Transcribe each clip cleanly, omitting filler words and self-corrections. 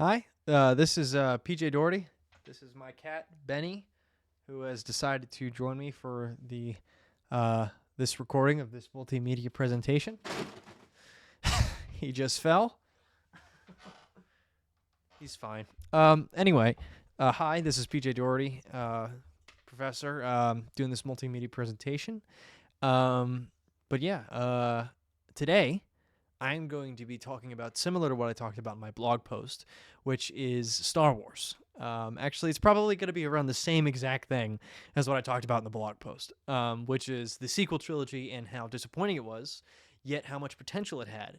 Hi, this is PJ Doherty. This is my cat Benny, who has decided to join me for the this recording of this multimedia presentation. He just fell. He's fine. Anyway, hi, this is PJ Doherty, professor, doing this multimedia presentation. But yeah, today I'm going to be talking about similar to what I talked about in my blog post, which is Star Wars. Actually, it's probably going to be around the same exact thing as what I talked about in the blog post, which is the sequel trilogy and how disappointing it was, yet how much potential it had,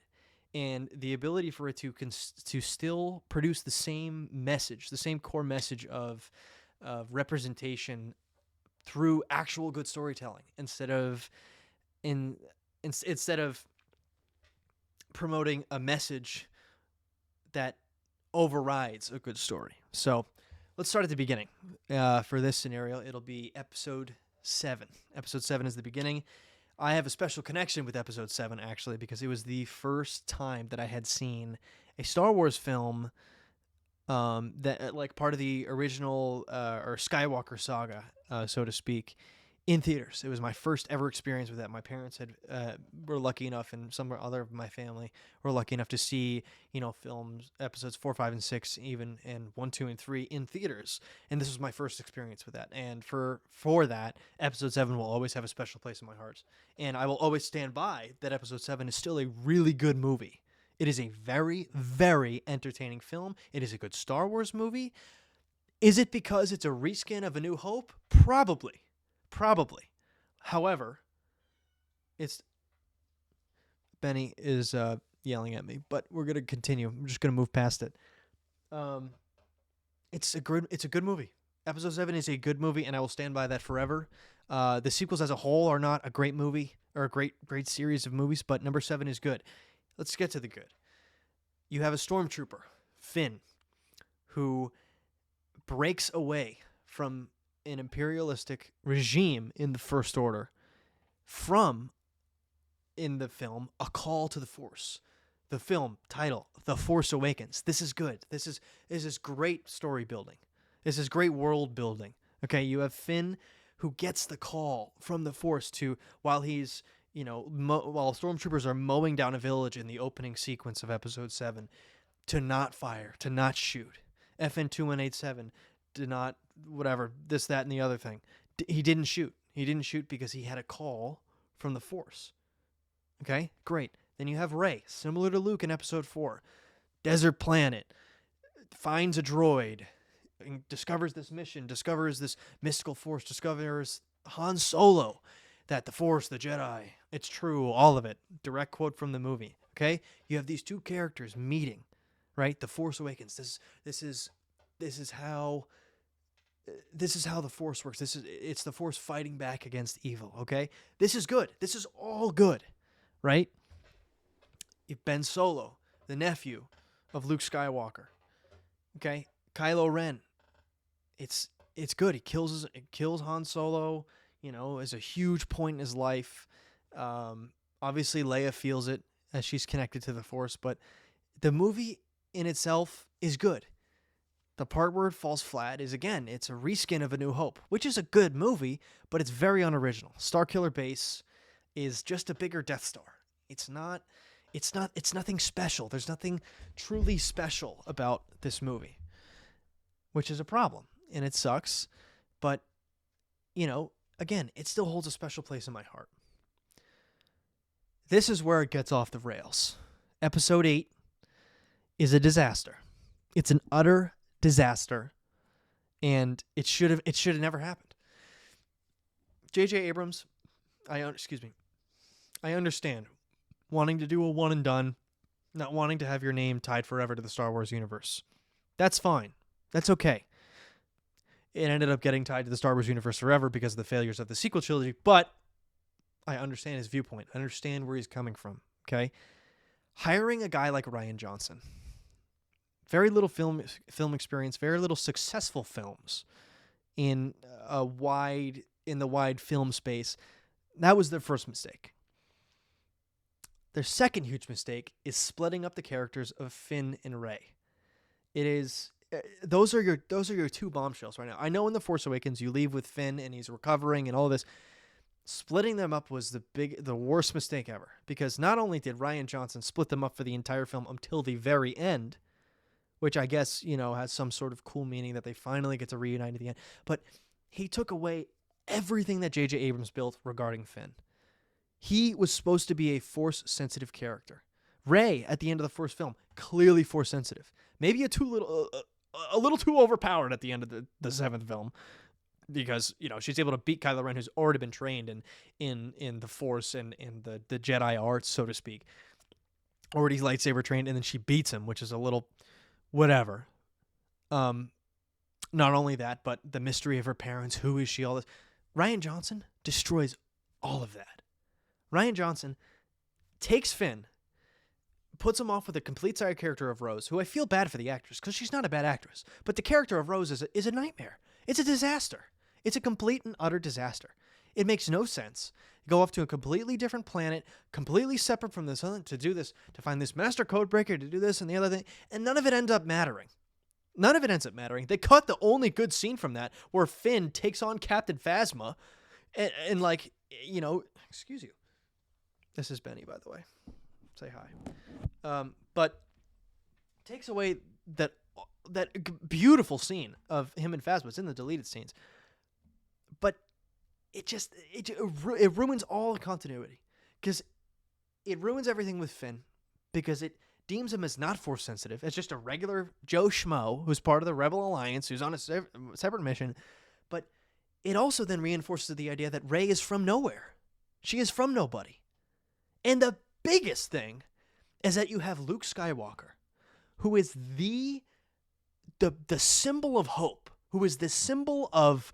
and the ability for it to still produce the same message, the same core message of representation through actual good storytelling instead of promoting a message that overrides a good story. So let's start at the beginning. For this scenario, it'll be episode 7. Episode 7 is the beginning. I have a special connection with episode 7, actually, because it was the first time that I had seen a Star Wars film that like part of the original or Skywalker saga, so to speak, in theaters. It was my first ever experience with that. My parents were lucky enough, and some other of my family were lucky enough to see films episodes 4, 5, and 6, even and 1, 2, and 3 in theaters. And this was my first experience with that. And for that, episode 7 will always have a special place in my heart. And I will always stand by that episode 7 is still a really good movie. It is a very, very entertaining film. It is a good Star Wars movie. Is it because it's a reskin of A New Hope? Probably. However, Benny is yelling at me, but we're gonna continue. I'm just gonna move past it. It's a good movie. Episode 7 is a good movie, and I will stand by that forever. The sequels as a whole are not a great movie or a great series of movies, but number 7 is good. Let's get to the good. You have a stormtrooper, Finn, who breaks away from an imperialistic regime in the First Order from, in the film, A Call to the Force. The film title, The Force Awakens. This is good. This is great story building. This is great world building. Okay, you have Finn who gets the call from the Force while he's while stormtroopers are mowing down a village in the opening sequence of episode 7, to not fire, to not shoot. FN 2187 did not, whatever, this, that, and the other thing. He didn't shoot. He didn't shoot because he had a call from the Force. Okay, great. Then you have Rey, similar to Luke in episode 4. Desert planet, finds a droid, discovers this mission, discovers this mystical force, discovers Han Solo, that the Force, the Jedi, it's true, all of it. Direct quote from the movie. Okay, you have these two characters meeting, right? The Force Awakens. This is how the Force works. It's the Force fighting back against evil. Okay, this is good. This is all good, right? Ben Solo, the nephew of Luke Skywalker. Okay, Kylo Ren. It's good. He kills Han Solo. Is a huge point in his life. Obviously, Leia feels it as she's connected to the Force, but the movie in itself is good. The part where it falls flat is, again, it's a reskin of A New Hope, which is a good movie, but it's very unoriginal. Starkiller Base is just a bigger Death Star. It's nothing special. There's nothing truly special about this movie, which is a problem, and it sucks, but, again, it still holds a special place in my heart. This is where it gets off the rails. Episode 8 is a disaster. It's an utter disaster, and it should have never happened. J.J. Abrams, I understand wanting to do a one and done, not wanting to have your name tied forever to the Star Wars universe. That's fine. That's okay. It ended up getting tied to the Star Wars universe forever because of the failures of the sequel trilogy, but I understand his viewpoint. I understand where he's coming from, okay? Hiring a guy like Rian Johnson, very little film experience, very little successful films in the wide film space, that was their first mistake. Their second huge mistake is splitting up the characters of Finn and Rey. It is. Those are your two bombshells right now. I know in The Force Awakens you leave with Finn and he's recovering and all this. Splitting them up was the worst mistake ever, because not only did Rian Johnson split them up for the entire film until the very end, which I guess, has some sort of cool meaning that they finally get to reunite at the end, but he took away everything that J.J. Abrams built regarding Finn. He was supposed to be a Force-sensitive character. Rey, at the end of the first film, clearly Force-sensitive. Maybe a little too overpowered at the end of the seventh film, because she's able to beat Kylo Ren, who's already been trained in the Force and in the Jedi arts, so to speak, already lightsaber trained, and then she beats him, which is a little whatever. Not only that, but the mystery of her parents, who is she, all this. Rian Johnson destroys all of that. Rian Johnson takes Finn, puts him off with a complete side character of Rose, who I feel bad for the actress because she's not a bad actress, but the character of Rose is a nightmare. It's a disaster. It's a complete and utter disaster. It makes no sense. You go off to a completely different planet, completely separate from this other, to do this, to find this master code breaker, to do this and the other thing, and none of it ends up mattering. None of it ends up mattering. They cut the only good scene from that, where Finn takes on Captain Phasma, and excuse you. This is Benny, by the way. Say hi. But takes away that beautiful scene of him and Phasma. It's in the deleted scenes. But it ruins all the continuity, because it ruins everything with Finn, because it deems him as not Force sensitive, as just a regular Joe Schmo who's part of the Rebel Alliance, who's on a separate mission. But it also then reinforces the idea that Rey is from nowhere. She is from nobody. And the biggest thing is that you have Luke Skywalker, who is the symbol of hope, who is the symbol of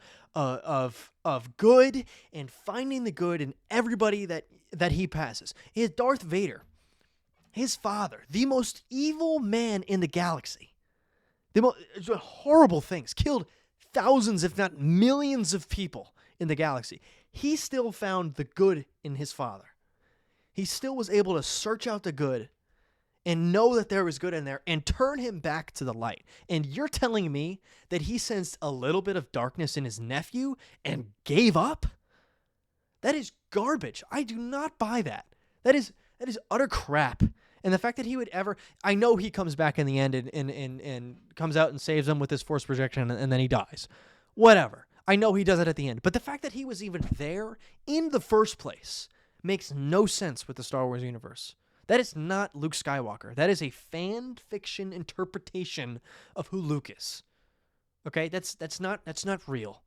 good and finding the good in everybody that he passes. He is Darth Vader, his father, the most evil man in the galaxy, the most horrible things, killed thousands, if not millions of people in the galaxy. He still found the good in his father. He still was able to search out the good and know that there was good in there and turn him back to the light. And you're telling me that he sensed a little bit of darkness in his nephew and gave up? That is garbage. I do not buy that. That is utter crap. And the fact that he would ever... I know he comes back in the end and comes out and saves them with his force projection, and then he dies. Whatever. I know he does it at the end. But the fact that he was even there in the first place makes no sense with the Star Wars universe. That is not Luke Skywalker. That is a fan fiction interpretation of who Luke is. Okay? That's not real.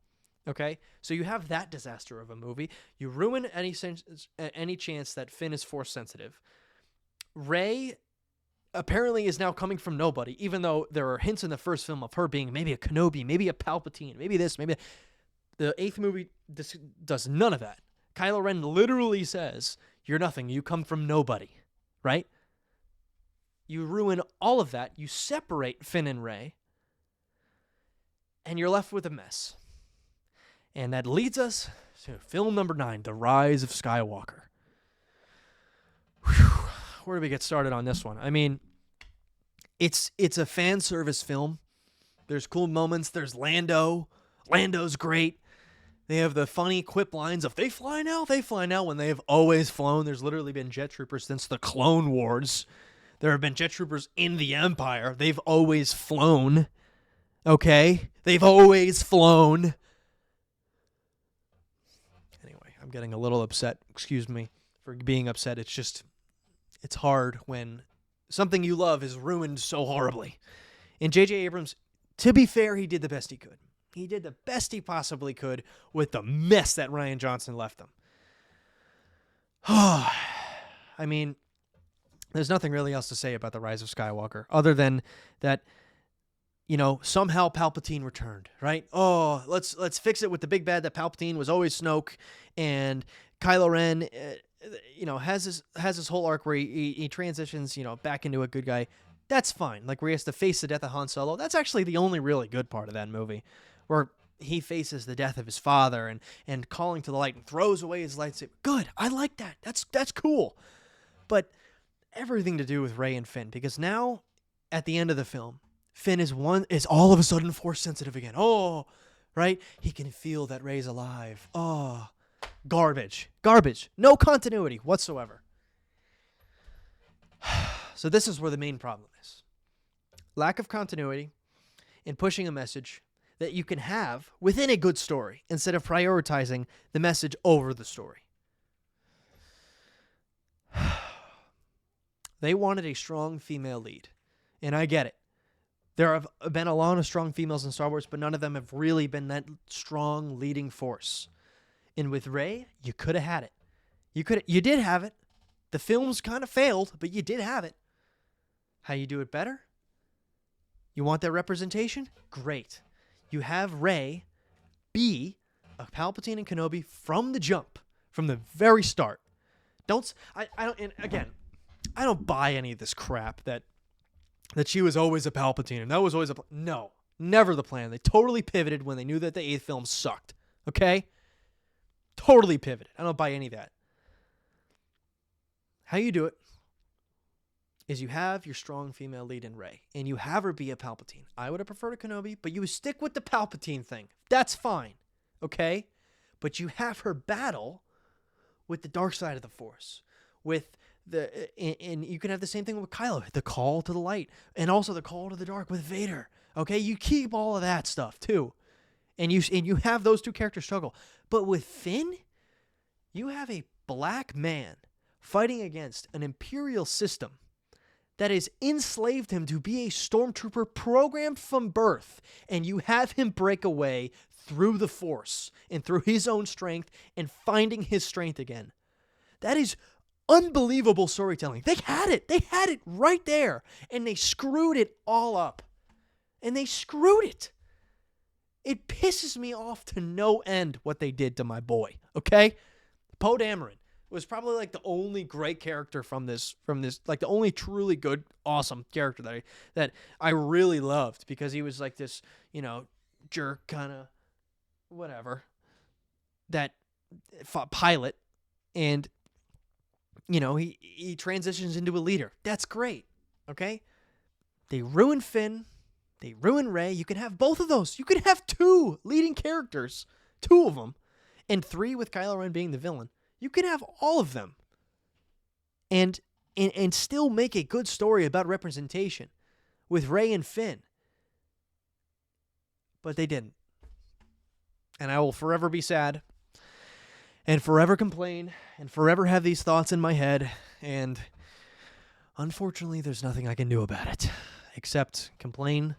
Okay? So you have that disaster of a movie. You ruin any chance that Finn is Force sensitive. Rey apparently is now coming from nobody, even though there are hints in the first film of her being maybe a Kenobi, maybe a Palpatine, maybe this, maybe that. The eighth movie does none of that. Kylo Ren literally says, "You're nothing. You come from nobody." Right? You ruin all of that. You separate Finn and Rey, and you're left with a mess. And that leads us to film number 9, The Rise of Skywalker. Whew. Where do we get started on this one? I mean, it's a fan service film. There's cool moments. There's Lando. Lando's great. They have the funny quip lines of, they fly now, when they have always flown. There's literally been jet troopers since the Clone Wars. There have been jet troopers in the Empire. They've always flown. Okay? They've always flown. Anyway, I'm getting a little upset. Excuse me for being upset. It's hard when something you love is ruined so horribly. And J.J. Abrams, to be fair, he did the best he could. He did the best he possibly could with the mess that Rian Johnson left him. I mean, there's nothing really else to say about The Rise of Skywalker other than that, somehow Palpatine returned, right? Oh, let's fix it with the big bad that Palpatine was always Snoke, and Kylo Ren, has his whole arc where he transitions, back into a good guy. That's fine. Like, where he has to face the death of Han Solo. That's actually the only really good part of that movie, where he faces the death of his father and calling to the light and throws away his lightsaber. Good. I like that. That's cool. But everything to do with Rey and Finn, because now, at the end of the film, Finn is all of a sudden force sensitive again. Oh, right? He can feel that Rey's alive. Oh, garbage. Garbage. No continuity whatsoever. So this is where the main problem is. Lack of continuity in pushing a message that you can have within a good story instead of prioritizing the message over the story. They wanted a strong female lead, and I get it. There have been a lot of strong females in Star Wars, but none of them have really been that strong leading force. And with Rey, you could have had it. You did have it. The films kind of failed, but you did have it. How you do it better? You want that representation? Great. You have Rey be a Palpatine and Kenobi from the jump, from the very start. I don't. And again, I don't buy any of this crap that she was always a Palpatine and that was always no, never the plan. They totally pivoted when they knew that the 8th film sucked. Okay, totally pivoted. I don't buy any of that. How you do it is you have your strong female lead in Rey, and you have her be a Palpatine. I would have preferred a Kenobi, but you stick with the Palpatine thing. That's fine, okay? But you have her battle with the dark side of the Force, and you can have the same thing with Kylo, the call to the light, and also the call to the dark with Vader. Okay, you keep all of that stuff too, and you have those two characters struggle. But with Finn, you have a black man fighting against an Imperial system that has enslaved him to be a stormtrooper programmed from birth, and you have him break away through the Force and through his own strength and finding his strength again. That is unbelievable storytelling. They had it right there, and they screwed it all up. And they screwed it. It pisses me off to no end what they did to my boy, okay? Poe Dameron was probably like the only great character from this, like the only truly good, awesome character that I really loved, because he was like this, jerk kind of whatever, that pilot, and he transitions into a leader. That's great, okay? They ruin Finn, they ruin Rey. You can have both of those. You can have 2 leading characters, 2 of them, and 3 with Kylo Ren being the villain. You can have all of them and still make a good story about representation with Rey and Finn. But they didn't. And I will forever be sad and forever complain and forever have these thoughts in my head. And unfortunately, there's nothing I can do about it except complain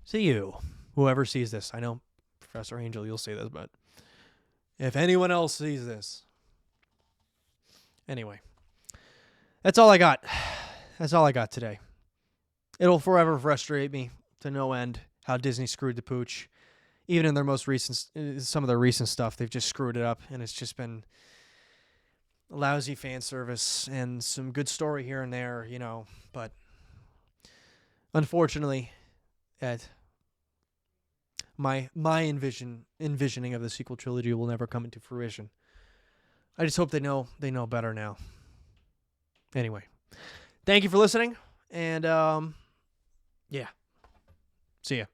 to you, whoever sees this. I know, Professor Angel, you'll see this, but if anyone else sees this. Anyway, that's all I got. That's all I got today. It'll forever frustrate me to no end how Disney screwed the pooch. Even in their most recent, some of their recent stuff, they've just screwed it up, and it's just been lousy fan service and some good story here and there, but unfortunately, my envisioning of the sequel trilogy will never come into fruition. I just hope they know better now. Anyway, thank you for listening, and yeah, see ya.